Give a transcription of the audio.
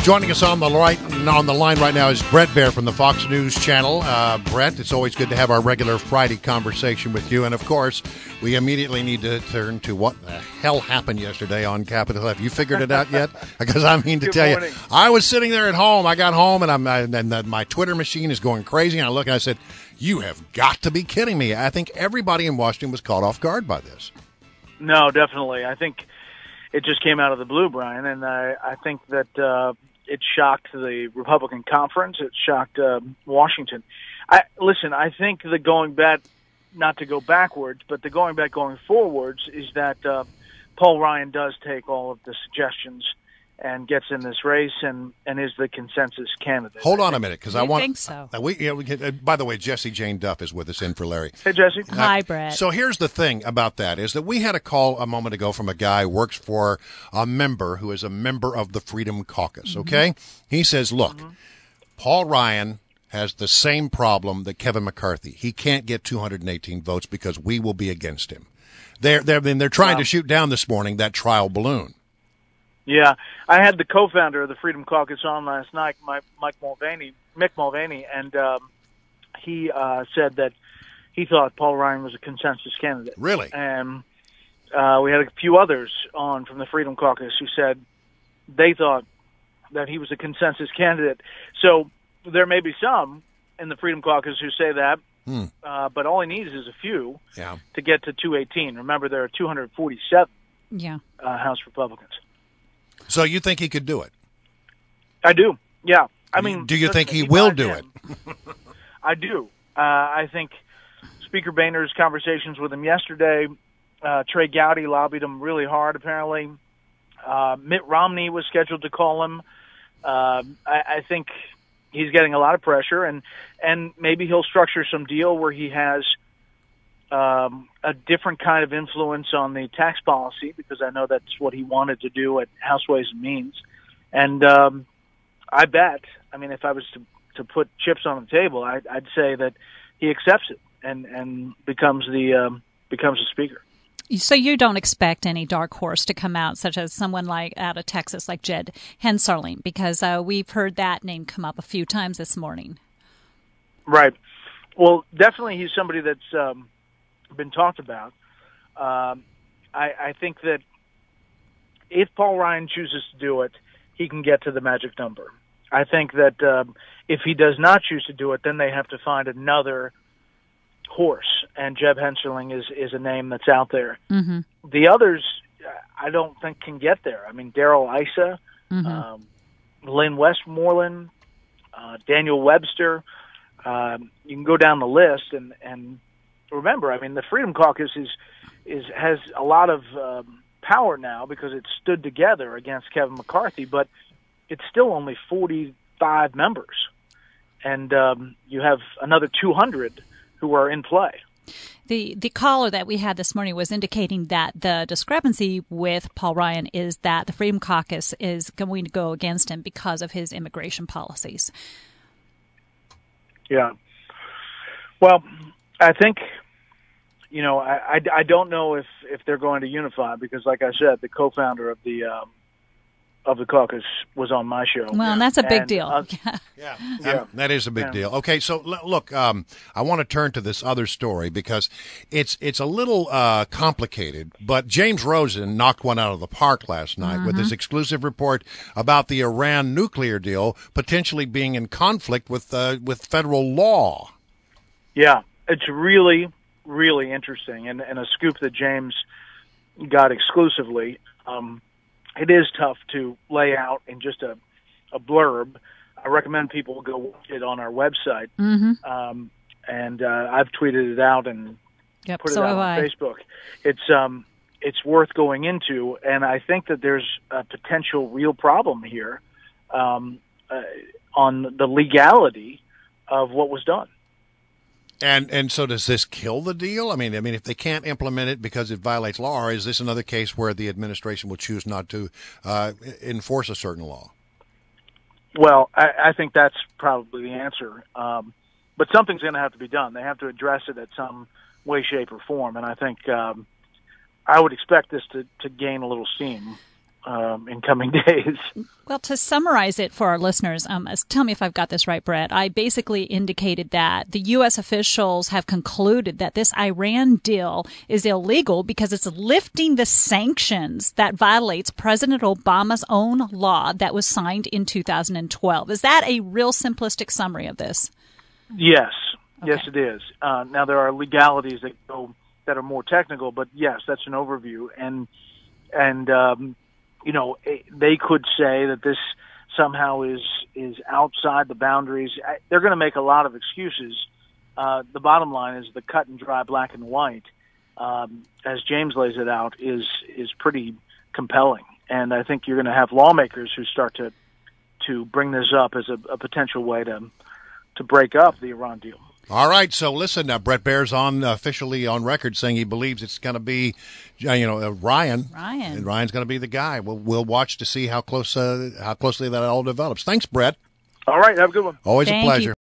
Joining us on the line right now is Bret Baier from the Fox News Channel. Bret, it's always good to have our regular Friday conversation with you. And, of course, we immediately need to turn to what the hell happened yesterday on Capitol Hill. Have you figured it out yet? Because I mean to tell you, I was sitting there at home. I got home, and my Twitter machine is going crazy. And I look and I said, you have got to be kidding me. I think everybody in Washington was caught off guard by this. No, definitely. I think it just came out of the blue, Brian. And I think that it shocked the Republican conference. It shocked Washington. I think the going back, not to go backwards, but the going back going forwards is that Paul Ryan does take all of the suggestions and gets in this race and is the consensus candidate. Hold on a minute, because I think so. By the way, Jesse Jane Duff is with us in for Larry. Hey, Jesse. Hi, Bret. So here's the thing about that is that we had a call a moment ago from a guy who works for a member who is a member of the Freedom Caucus, okay? He says, look, Paul Ryan has the same problem that Kevin McCarthy. He can't get 218 votes because we will be against him. They're trying to shoot down this morning that trial balloon. Yeah, I had the co-founder of the Freedom Caucus on last night, Mick Mulvaney, and he said that he thought Paul Ryan was a consensus candidate. Really? And we had a few others on from the Freedom Caucus who said they thought that he was a consensus candidate. So there may be some in the Freedom Caucus who say that, but all he needs is a few to get to 218. Remember, there are 247 House Republicans. So you think he could do it? I do, yeah. I mean, do you think he will do it? I do. I think Speaker Boehner's conversations with him yesterday, Trey Gowdy lobbied him really hard, apparently. Mitt Romney was scheduled to call him. I think he's getting a lot of pressure, and maybe he'll structure some deal where he has a different kind of influence on the tax policy, because I know that's what he wanted to do at House Ways and Means. And I bet, I mean, if I was to put chips on the table, I'd say that he accepts it and becomes the speaker. So you don't expect any dark horse to come out, such as someone like out of Texas, like Jed Hensarling, because we've heard that name come up a few times this morning. Right. Well, definitely he's somebody that's been talked about. I think that if Paul Ryan chooses to do it, he can get to the magic number. I think that if he does not choose to do it, then they have to find another horse, and Jeb Hensarling is a name that's out there. Mm-hmm. The others, I don't think can get there. I mean, Darrell Issa, Lynn Westmoreland, Daniel Webster. You can go down the list, and remember, I mean, the Freedom Caucus has a lot of power now because it stood together against Kevin McCarthy, but it's still only 45 members, and you have another 200 who are in play. The caller that we had this morning was indicating that the discrepancy with Paul Ryan is that the Freedom Caucus is going to go against him because of his immigration policies. Yeah. Well, I think, I don't know if they're going to unify because, like I said, the co-founder of the caucus was on my show. Well, that's a big deal. Yeah, that is a big deal. Okay, so look, I want to turn to this other story because it's a little complicated, but James Rosen knocked one out of the park last night with his exclusive report about the Iran nuclear deal potentially being in conflict with federal law. Yeah, it's really, really interesting, and a scoop that James got exclusively. It is tough to lay out in just a blurb. I recommend people go watch it on our website. Mm-hmm. And I've tweeted it out and put it out on Facebook. It's worth going into, and I think that there's a potential real problem here on the legality of what was done. And so does this kill the deal? I mean, if they can't implement it because it violates law, or is this another case where the administration will choose not to enforce a certain law? Well, I think that's probably the answer. But something's going to have to be done. They have to address it at some way, shape, or form. And I think I would expect this to gain a little steam. in coming days. Well, to summarize it for our listeners, tell me if I've got this right, Brett. I basically indicated that the U.S. officials have concluded that this Iran deal is illegal because it's lifting the sanctions that violates President Obama's own law that was signed in 2012. Is that a real simplistic summary of this? Yes. Okay. Yes, it is. Now, there are legalities that are more technical, but yes, that's an overview. And they could say that this somehow is outside the boundaries. They're going to make a lot of excuses. The bottom line is the cut and dry, black and white, as James lays it out, is pretty compelling. And I think you're going to have lawmakers who start to bring this up as a potential way to break up the Iran deal. All right, so listen, Bret Baier's officially on record saying he believes it's going to be, Ryan. And Ryan's going to be the guy. We'll watch to see how closely that all develops. Thanks, Bret. All right, have a good one. Always a pleasure.